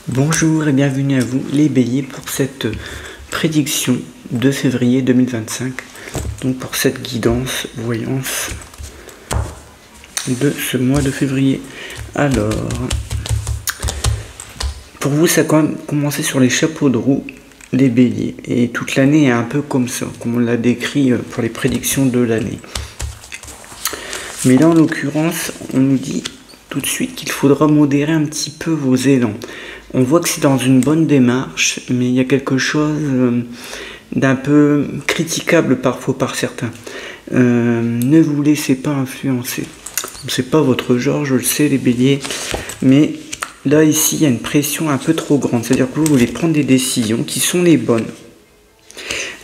Bonjour et bienvenue à vous les béliers pour cette prédiction de février 2025. Donc pour cette guidance, voyance de ce mois de février. Alors, pour vous ça a quand même commencé sur les chapeaux de roue, les béliers. Et toute l'année est un peu comme ça, comme on l'a décrit pour les prédictions de l'année. Mais là en l'occurrence, on nous dit tout de suite qu'il faudra modérer un petit peu vos élans. On voit que c'est dans une bonne démarche, mais il y a quelque chose d'un peu critiquable parfois par certains. Ne vous laissez pas influencer. C'est pas votre genre, je le sais les béliers, mais là ici il y a une pression un peu trop grande. C'est-à-dire que vous voulez prendre des décisions qui sont les bonnes,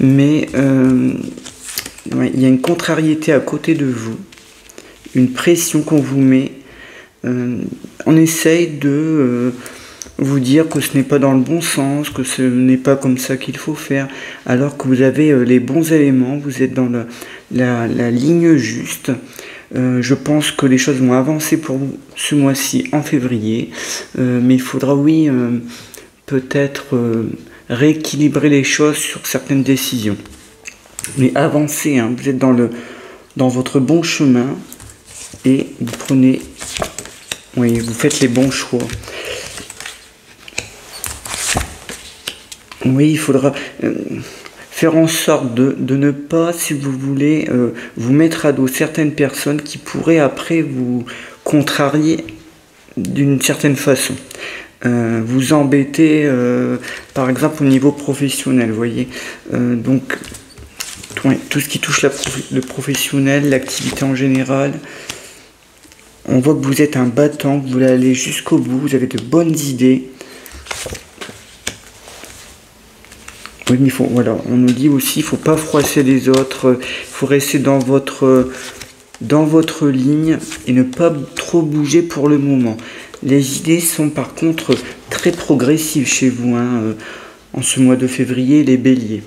mais il y a une contrariété à côté de vous, une pression qu'on vous met. On essaye de vous dire que ce n'est pas dans le bon sens, que ce n'est pas comme ça qu'il faut faire, alors que vous avez les bons éléments, vous êtes dans la ligne juste. Je pense que les choses vont avancer pour vous ce mois-ci en février, mais il faudra, oui, peut-être rééquilibrer les choses sur certaines décisions. Mais avancez, hein, vous êtes dans votre bon chemin et vous prenez, oui, vous faites les bons choix. Oui, il faudra faire en sorte de ne pas, si vous voulez, vous mettre à dos certaines personnes qui pourraient après vous contrarier d'une certaine façon. Vous embêter, par exemple, au niveau professionnel, vous voyez. Donc, ouais, tout ce qui touche le professionnel, l'activité en général, on voit que vous êtes un battant, que vous voulez aller jusqu'au bout, vous avez de bonnes idées. Oui, mais voilà, on nous dit aussi, il ne faut pas froisser les autres, il faut rester dans votre ligne et ne pas trop bouger pour le moment. Les idées sont par contre très progressives chez vous, hein, en ce mois de février, les béliers.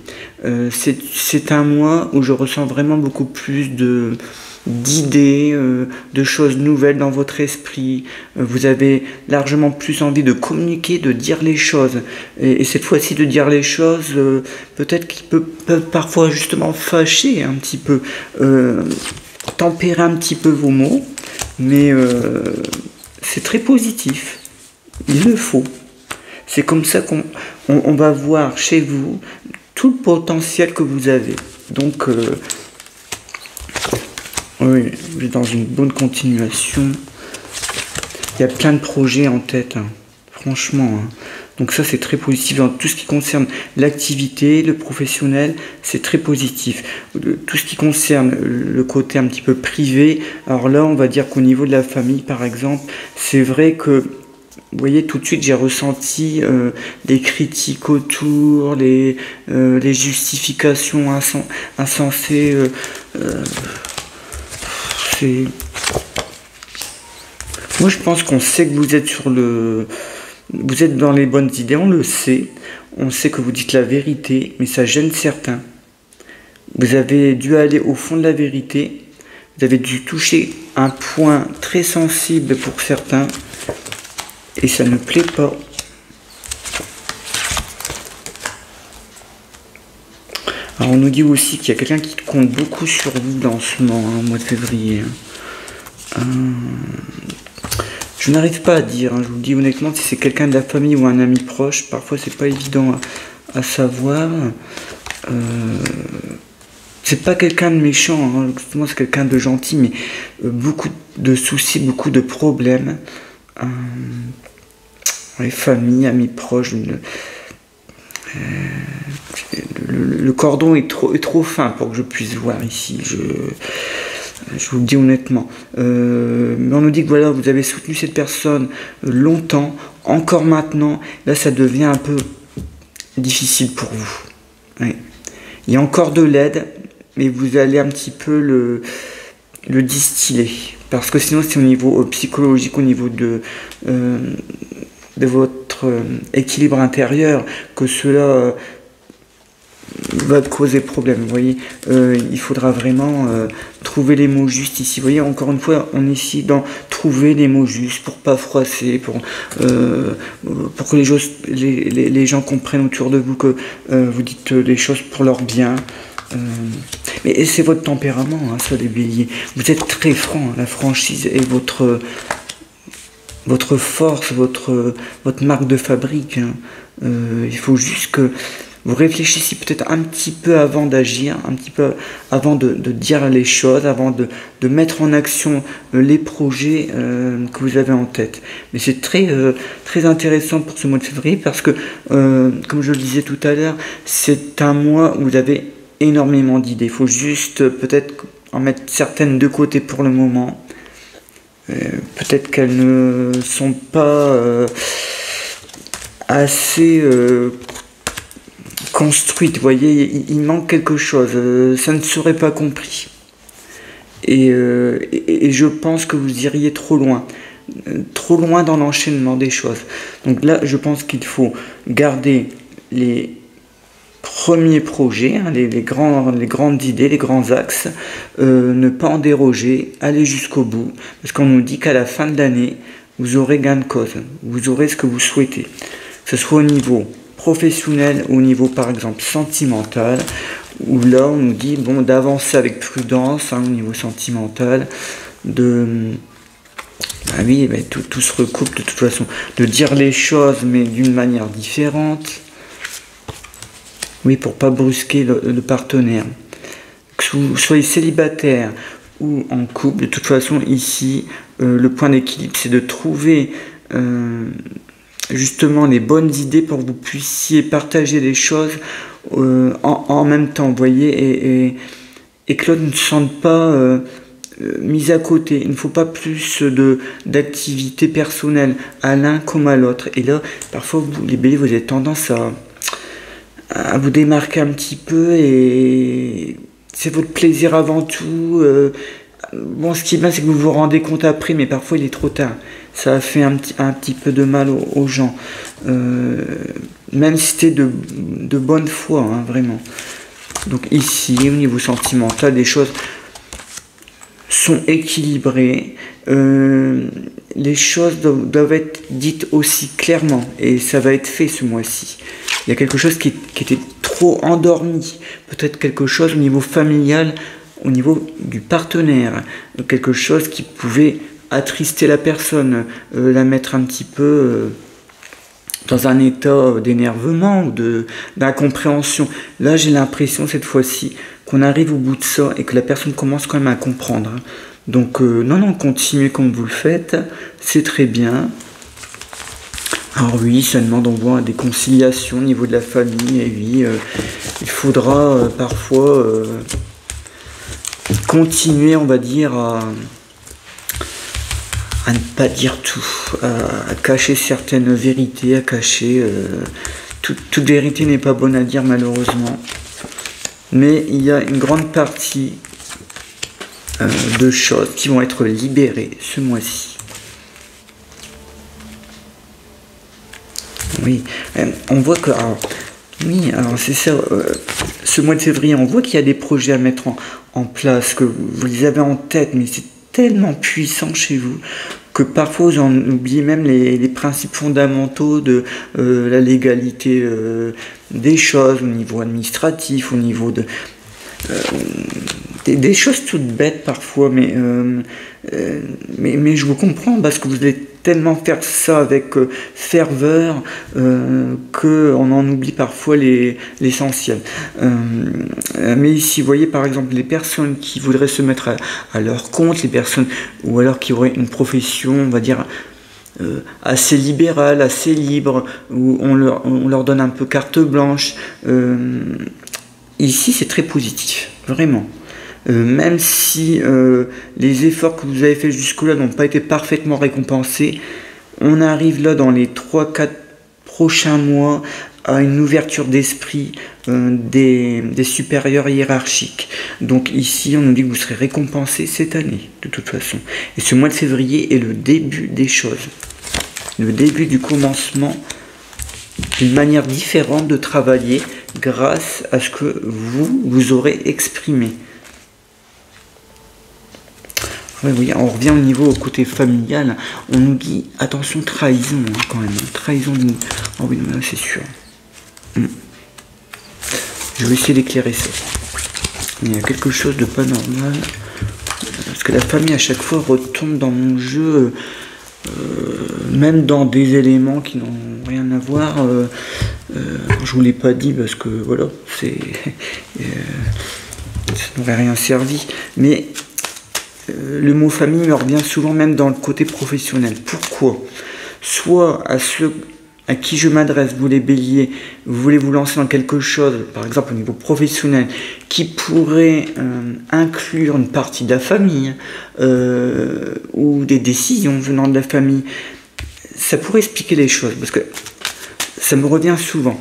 C'est un mois où je ressens vraiment beaucoup plus d'idées, de choses nouvelles dans votre esprit. Vous avez largement plus envie de communiquer, de dire les choses. Et cette fois-ci, de dire les choses, peut-être qu'ils peuvent parfois justement fâcher un petit peu, tempérer un petit peu vos mots, mais c'est très positif. Il le faut. C'est comme ça qu'on va voir chez vous tout le potentiel que vous avez. Donc, oui, vous êtes dans une bonne continuation. Il y a plein de projets en tête, hein, franchement. Hein. Donc ça, c'est très positif. Dans tout ce qui concerne l'activité, le professionnel, c'est très positif. Tout ce qui concerne le côté un petit peu privé, alors là, on va dire qu'au niveau de la famille, par exemple, c'est vrai que, vous voyez, tout de suite, j'ai ressenti des critiques autour, les justifications insensées. Moi, je pense qu'on sait que vous êtes vous êtes dans les bonnes idées, on le sait. On sait que vous dites la vérité, mais ça gêne certains. Vous avez dû aller au fond de la vérité. Vous avez dû toucher un point très sensible pour certains. Et ça ne plaît pas. Alors on nous dit aussi qu'il y a quelqu'un qui compte beaucoup sur vous dans ce mois de février. Je n'arrive pas à dire, hein, je vous le dis honnêtement, si c'est quelqu'un de la famille ou un ami proche, parfois c'est pas évident à savoir. C'est pas quelqu'un de méchant, hein, justement c'est quelqu'un de gentil, mais beaucoup de soucis, beaucoup de problèmes. Les familles, amis proches, le cordon est trop fin pour que je puisse voir ici. Je vous le dis honnêtement. Mais on nous dit que voilà, vous avez soutenu cette personne longtemps, encore maintenant. Là, ça devient un peu difficile pour vous. Ouais. Il y a encore de l'aide, mais vous allez un petit peu le distiller. Parce que sinon, c'est au niveau psychologique, au niveau de votre équilibre intérieur, que cela va causer problème. Vous voyez, il faudra vraiment trouver les mots justes ici. Vous voyez, encore une fois, on est ici dans trouver les mots justes pour pas froisser, pour que les gens comprennent autour de vous que vous dites les choses pour leur bien. Mais c'est votre tempérament, hein, ça, les béliers. Vous êtes très franc, hein, la franchise est votre force, votre marque de fabrique. Hein. Il faut juste que vous réfléchissiez peut-être un petit peu avant d'agir, un petit peu avant de dire les choses, avant de mettre en action les projets que vous avez en tête. Mais c'est très intéressant pour ce mois de février parce que, comme je le disais tout à l'heure, c'est un mois où vous avez énormément d'idées. Il faut juste peut-être en mettre certaines de côté pour le moment. Peut-être qu'elles ne sont pas assez construites. Vous voyez, il manque quelque chose. Ça ne serait pas compris. Et je pense que vous iriez trop loin dans l'enchaînement des choses. Donc là, je pense qu'il faut garder les premiers projets, hein, les grandes idées, les grands axes, ne pas en déroger, aller jusqu'au bout, parce qu'on nous dit qu'à la fin de l'année, vous aurez gain de cause, vous aurez ce que vous souhaitez, que ce soit au niveau professionnel, au niveau par exemple sentimental, où là on nous dit bon d'avancer avec prudence, hein, au niveau sentimental, tout se recoupe de toute façon, de dire les choses mais d'une manière différente. Oui, pour pas brusquer le partenaire. Que vous soyez célibataire ou en couple, de toute façon, ici, le point d'équilibre, c'est de trouver justement les bonnes idées pour que vous puissiez partager les choses en même temps, vous voyez, et que l'autre ne se sente pas mis à côté. Il ne faut pas plus d'activité personnelle à l'un comme à l'autre. Et là, parfois, les béliers, vous avez tendance à vous démarquer un petit peu et c'est votre plaisir avant tout. Bon, ce qui est bien, c'est que vous vous rendez compte après, mais parfois il est trop tard. Ça a fait un petit peu de mal aux gens. Même si c'était de bonne foi, hein, vraiment. Donc ici, au niveau sentimental, les choses sont équilibrées. Les choses doivent être dites aussi clairement et ça va être fait ce mois-ci. Il y a quelque chose qui était trop endormi, peut-être quelque chose au niveau familial, au niveau du partenaire, quelque chose qui pouvait attrister la personne, la mettre un petit peu dans un état d'énervement ou d'incompréhension. Là, j'ai l'impression cette fois-ci qu'on arrive au bout de ça et que la personne commence quand même à comprendre. Donc non, continuez comme vous le faites, c'est très bien. Alors oui, ça demande, on voit des conciliations au niveau de la famille, et oui, il faudra parfois continuer, on va dire, à ne pas dire tout, à cacher certaines vérités, à cacher... toute vérité n'est pas bonne à dire malheureusement, mais il y a une grande partie de choses qui vont être libérées ce mois-ci. Oui, on voit que... alors c'est ça, ce mois de février, on voit qu'il y a des projets à mettre en place, que vous les avez en tête, mais c'est tellement puissant chez vous, que parfois vous en oubliez même les principes fondamentaux de la légalité des choses, au niveau administratif, au niveau de... des choses toutes bêtes parfois, mais je vous comprends parce que vous allez tellement faire ça avec ferveur qu'on en oublie parfois l'essentiel. Mais ici, vous voyez par exemple les personnes qui voudraient se mettre à leur compte, les personnes ou alors qui auraient une profession, on va dire, assez libérale, assez libre, où on leur donne un peu carte blanche. Ici, c'est très positif, vraiment. Même si les efforts que vous avez faits jusque-là n'ont pas été parfaitement récompensés, on arrive là dans les 3-4 prochains mois à une ouverture d'esprit des supérieurs hiérarchiques. Donc ici, on nous dit que vous serez récompensé cette année, de toute façon. Et ce mois de février est le début des choses. Le début du commencement d'une manière différente de travailler grâce à ce que vous aurez exprimé. Oui, on revient au niveau au côté familial. On nous dit attention, trahison quand même. Trahison de nous. Oh oui, c'est sûr. Je vais essayer d'éclairer ça. Il y a quelque chose de pas normal. Parce que la famille à chaque fois retombe dans mon jeu, même dans des éléments qui n'ont rien à voir. Je vous l'ai pas dit parce que voilà, ça n'aurait rien servi. Mais le mot famille me revient souvent même dans le côté professionnel. Pourquoi? Soit à ceux à qui je m'adresse, vous les béliers, vous voulez vous lancer dans quelque chose, par exemple au niveau professionnel, qui pourrait inclure une partie de la famille, ou des décisions venant de la famille, ça pourrait expliquer les choses, parce que ça me revient souvent.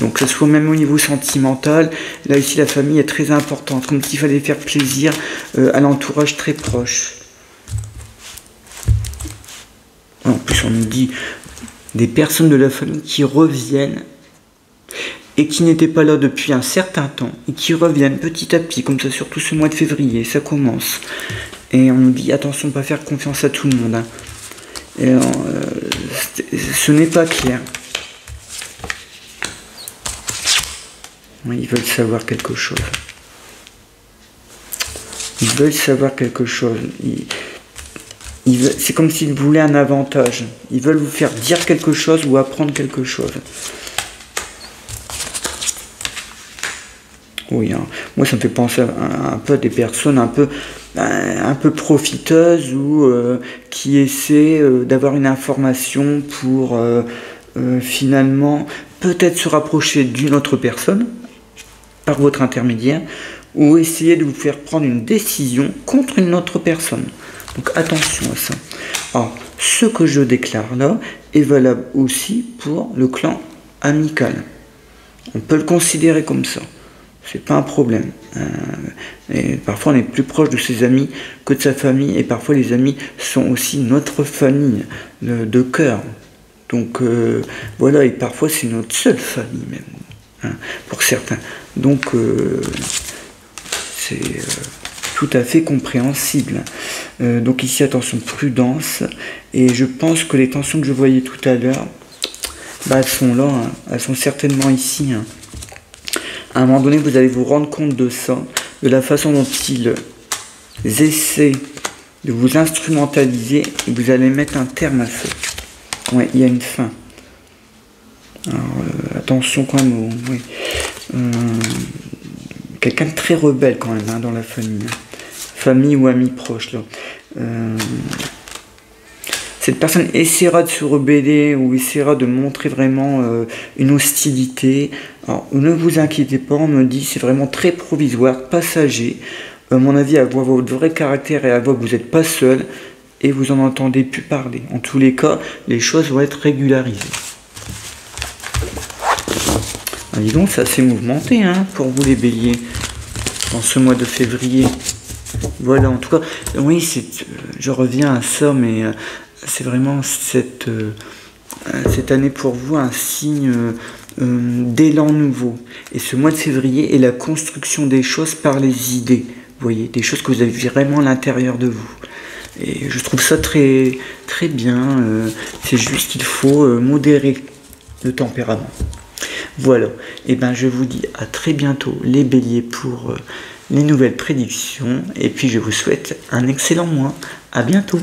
Donc que ce soit même au niveau sentimental, là ici la famille est très importante, comme s'il fallait faire plaisir à l'entourage très proche. En plus on nous dit des personnes de la famille qui reviennent et qui n'étaient pas là depuis un certain temps et qui reviennent petit à petit, comme ça surtout ce mois de février, ça commence. Et on nous dit attention, pas faire confiance à tout le monde. Hein. Et ce n'est pas clair. Ils veulent savoir quelque chose. Ils veulent savoir quelque chose. C'est comme s'ils voulaient un avantage. Ils veulent vous faire dire quelque chose ou apprendre quelque chose. Oui, hein. Moi ça me fait penser un peu à des personnes un peu profiteuses ou qui essaient d'avoir une information pour finalement peut-être se rapprocher d'une autre personne par votre intermédiaire ou essayer de vous faire prendre une décision contre une autre personne. Donc attention à ça. Alors, ce que je déclare là est valable aussi pour le clan amical. On peut le considérer comme ça. C'est pas un problème. Et parfois on est plus proche de ses amis que de sa famille. Et parfois les amis sont aussi notre famille de cœur. Donc voilà, et parfois c'est notre seule famille même. Hein, pour certains. Donc c'est tout à fait compréhensible. Donc ici, attention, prudence. Et je pense que les tensions que je voyais tout à l'heure, bah, elles sont là, hein. Elles sont certainement ici. Hein. À un moment donné, vous allez vous rendre compte de ça, de la façon dont ils essaient de vous instrumentaliser, et vous allez mettre un terme à ça. Ouais, il y a une fin. Alors, attention quand même, oui. Quelqu'un de très rebelle quand même hein, dans la famille. Famille ou amis proches. Là. Cette personne essaiera de se rebeller ou essaiera de montrer vraiment une hostilité. Alors, ne vous inquiétez pas, on me dit c'est vraiment très provisoire, passager. À mon avis, elle voit votre vrai caractère et elle voit que vous n'êtes pas seul et vous en entendez plus parler. En tous les cas, les choses vont être régularisées. Ah, dis donc, c'est assez mouvementé hein, pour vous les béliers, dans ce mois de février. Voilà, en tout cas, oui, je reviens à ça, mais c'est vraiment cette année pour vous un signe d'élan nouveau. Et ce mois de février est la construction des choses par les idées. Vous voyez, des choses que vous avez vraiment à l'intérieur de vous. Et je trouve ça très, très bien. C'est juste qu'il faut modérer le tempérament. Voilà, et ben je vous dis à très bientôt les béliers pour les nouvelles prédictions et puis je vous souhaite un excellent mois. À bientôt.